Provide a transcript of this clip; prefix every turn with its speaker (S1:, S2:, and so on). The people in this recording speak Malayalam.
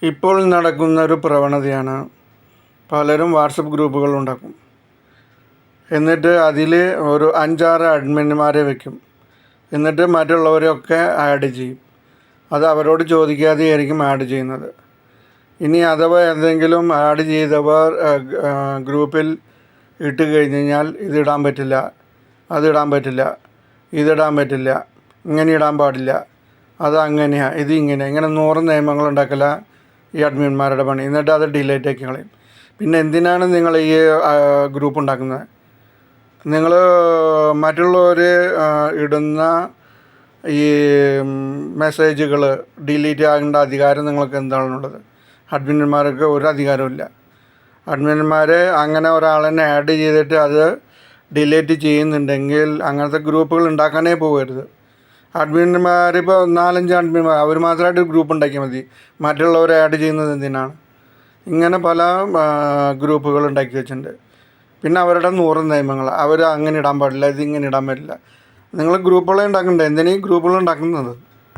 S1: ഇപ്പോൾ നടക്കുന്ന ഒരു പ്രവണതയാണ് പലരും വാട്സപ്പ് ഗ്രൂപ്പുകൾ ഉണ്ടാക്കും. എന്നിട്ട് അതിൽ ഒരു 5-6 അഡ്മിന്മാരെ വയ്ക്കും. എന്നിട്ട് മറ്റുള്ളവരെയൊക്കെ ആഡ് ചെയ്യും. അത് അവരോട് ചോദിക്കാതെയായിരിക്കും ആഡ് ചെയ്യുന്നത്. ഇനി അഥവാ എന്തെങ്കിലും ആഡ് ചെയ്തവർ ഗ്രൂപ്പിൽ ഇട്ട് കഴിഞ്ഞ് കഴിഞ്ഞാൽ ഇതിടാൻ പറ്റില്ല, അതിടാൻ പറ്റില്ല, ഇതിടാൻ പറ്റില്ല, ഇങ്ങനെ ഇടാൻ പാടില്ല, അത് അങ്ങനെയാണ്, ഇത് ഇങ്ങനെ 100 നിയമങ്ങൾ ഉണ്ടാക്കില്ല ഈ അഡ്മിന്മാരുടെ പണി. എന്നിട്ട് അത് ഡിലീറ്റ് ആക്കി കളയും. പിന്നെ എന്തിനാണ് നിങ്ങൾ ഈ ഗ്രൂപ്പ് ഉണ്ടാക്കുന്നത്? നിങ്ങൾ മറ്റുള്ളവർ ഇടുന്ന ഈ മെസ്സേജുകൾ ഡിലീറ്റ് ആകേണ്ട അധികാരം നിങ്ങൾക്ക് എന്താണുള്ളത്? അഡ്മിന്മാർക്ക് ഒരു അധികാരമില്ല. അഡ്മിന്മാരെ അങ്ങനെ ഒരാളെന്നെ ആഡ് ചെയ്തിട്ട് അത് ഡിലീറ്റ് ചെയ്യുന്നുണ്ടെങ്കിൽ അങ്ങനത്തെ ഗ്രൂപ്പുകൾ ഉണ്ടാക്കാനേ പോകരുത്. അഡ്മിന്മാരിപ്പോൾ 4-5 അഡ്മിന്മാർ അവർ മാത്രമായിട്ട് ഗ്രൂപ്പ് ഉണ്ടാക്കിയാൽ മതി. മറ്റുള്ളവരെ ആഡ് ചെയ്യുന്നത് എന്തിനാണ്? ഇങ്ങനെ പല ഗ്രൂപ്പുകൾ ഉണ്ടാക്കി വെച്ചിട്ടുണ്ട്. പിന്നെ അവരുടെ 100 നിയമങ്ങൾ, അവർ അങ്ങനെ ഇടാൻ പാടില്ല, ഇതിങ്ങനെ ഇടാൻ പറ്റില്ല. നിങ്ങൾ ഗ്രൂപ്പുകളെ ഉണ്ടാക്കണ്ടേ? എന്തിനാ ഈ ഗ്രൂപ്പുകൾ ഉണ്ടാക്കുന്നത്?